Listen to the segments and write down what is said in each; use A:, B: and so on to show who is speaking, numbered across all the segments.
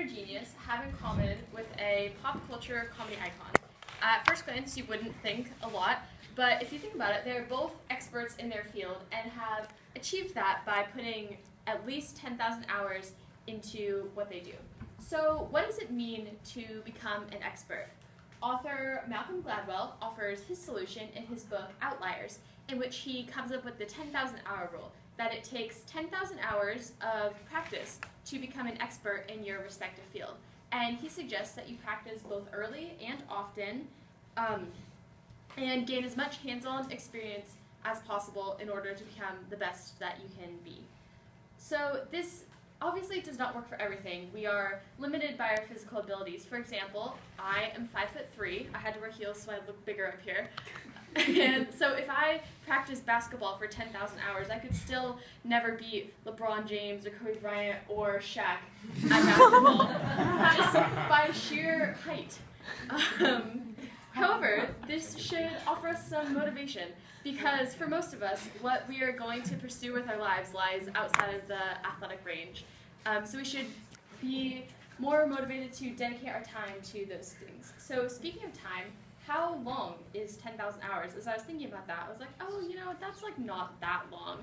A: computer genius have in common with a pop culture comedy icon? At first glance, you wouldn't think a lot, but if you think about it, they're both experts in their field and have achieved that by putting at least 10,000 hours into what they do. So what does it mean to become an expert? Author Malcolm Gladwell offers his solution in his book Outliers, in which he comes up with the 10,000 hour rule, that it takes 10,000 hours of practice to become an expert in your respective field. And he suggests that you practice both early and often, and gain as much hands-on experience as possible in order to become the best that you can be. So this obviously does not work for everything. We are limited by our physical abilities. For example, I am 5'3". I had to wear heels so I look bigger up here. And so if I practiced basketball for 10,000 hours, I could still never beat LeBron James or Kobe Bryant or Shaq at basketball, just by sheer height. However, this should offer us some motivation, because for most of us, what we are going to pursue with our lives lies outside of the athletic range. So we should be more motivated to dedicate our time to those things. So speaking of time, how long is 10,000 hours? As I was thinking about that, I was like, oh, you know, that's like not that long.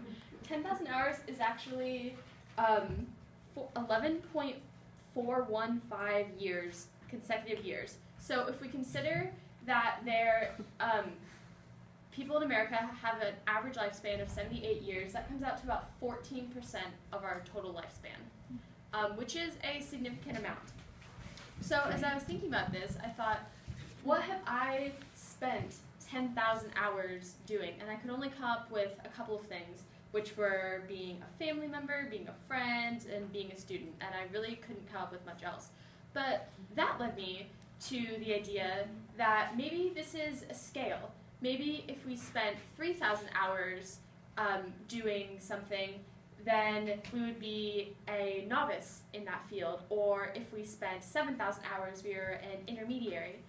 A: 10,000 hours is actually 11.415 years, consecutive years. So if we consider that people in America have an average lifespan of 78 years, that comes out to about 14% of our total lifespan, which is a significant amount. So as I was thinking about this, I thought, what have I spent 10,000 hours doing? And I could only come up with a couple of things, which were being a family member, being a friend, and being a student, and I really couldn't come up with much else. But that led me to the idea that maybe this is a scale. Maybe if we spent 3,000 hours doing something, then we would be a novice in that field. Or if we spent 7,000 hours, we are an intermediary.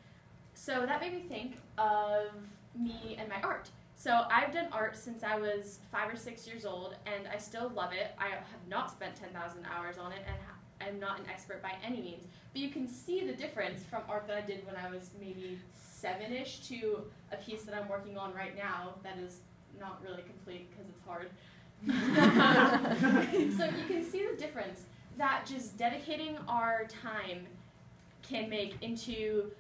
A: So that made me think of me and my art. So I've done art since I was 5 or 6 years old, and I still love it. I have not spent 10,000 hours on it, and I'm not an expert by any means. But you can see the difference from art that I did when I was maybe 7-ish to a piece that I'm working on right now that is not really complete because it's hard. So you can see the difference that just dedicating our time can make into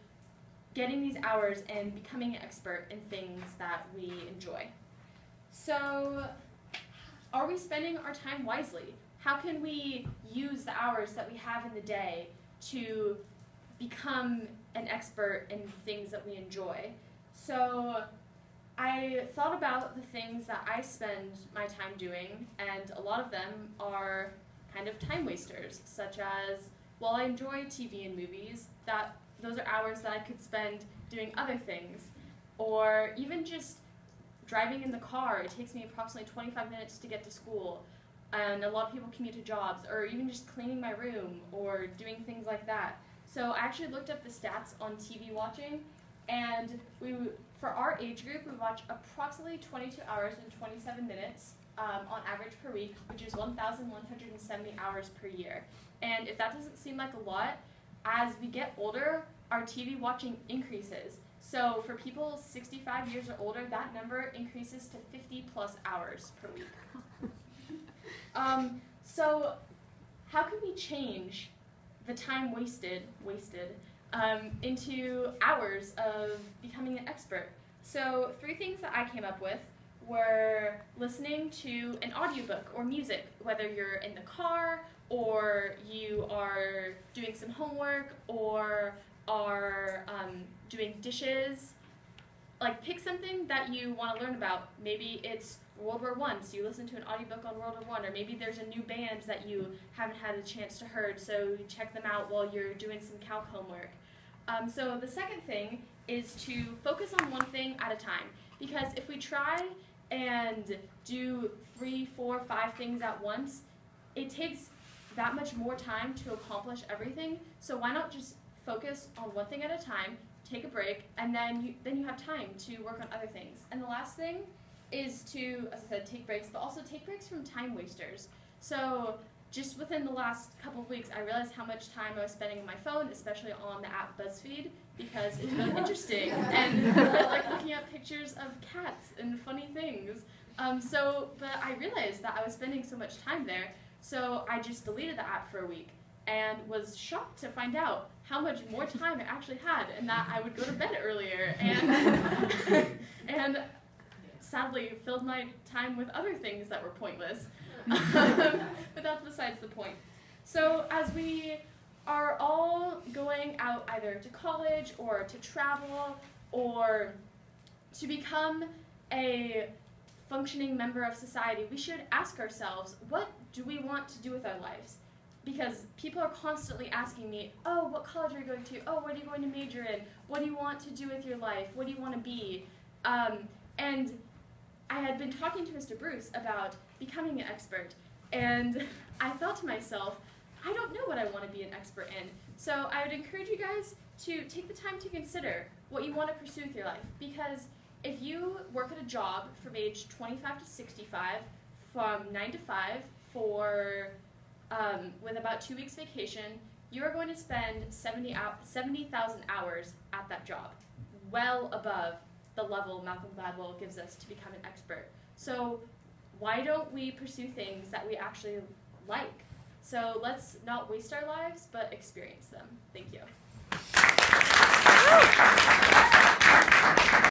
A: getting these hours and becoming an expert in things that we enjoy. So, are we spending our time wisely? How can we use the hours that we have in the day to become an expert in things that we enjoy? So, I thought about the things that I spend my time doing, and a lot of them are kind of time wasters, such as, while I enjoy TV and movies, those are hours that I could spend doing other things. Or even just driving in the car. It takes me approximately 25 minutes to get to school. And a lot of people commute to jobs. Or even just cleaning my room or doing things like that. So I actually looked up the stats on TV watching. And for our age group, we watch approximately 22 hours and 27 minutes on average per week, which is 1,170 hours per year. And if that doesn't seem like a lot, as we get older, our TV watching increases. So for people 65 years or older, that number increases to 50 plus hours per week. So how can we change the time wasted into hours of becoming an expert? So 3 things that I came up with were listening to an audiobook or music, whether you're in the car or you are doing some homework or are doing dishes. Like, pick something that you want to learn about. Maybe it's World War I, so you listen to an audiobook on World War I, or maybe there's a new band that you haven't had a chance to hear, so you check them out while you're doing some calc homework. So the second thing is to focus on one thing at a time, because if we try and do 3, 4, 5 things at once, it takes that much more time to accomplish everything. So why not just focus on one thing at a time, take a break, and then you have time to work on other things. And the last thing is to, as I said, take breaks, but also take breaks from time wasters. So just within the last couple of weeks, I realized how much time I was spending on my phone, especially on the app BuzzFeed, because it's really interesting, and I like looking at pictures of cats and funny things. But I realized that I was spending so much time there, so I just deleted the app for a week, and was shocked to find out how much more time I actually had, and that I would go to bed earlier, and sadly filled my time with other things that were pointless. But that's besides the point. So as we are all going out either to college or to travel or to become a functioning member of society, we should ask ourselves, what do we want to do with our lives? Because people are constantly asking me, oh, what college are you going to? Oh, what are you going to major in? What do you want to do with your life? What do you want to be? And I had been talking to Mr. Bruce about becoming an expert, and I thought to myself, I don't know what I want to be an expert in. So I would encourage you guys to take the time to consider what you want to pursue with your life. Because if you work at a job from age 25 to 65, from 9 to 5, with about 2 weeks vacation, you are going to spend 70,000 hours at that job, well above the level Malcolm Gladwell gives us to become an expert. So why don't we pursue things that we actually like? So let's not waste our lives, but experience them. Thank you.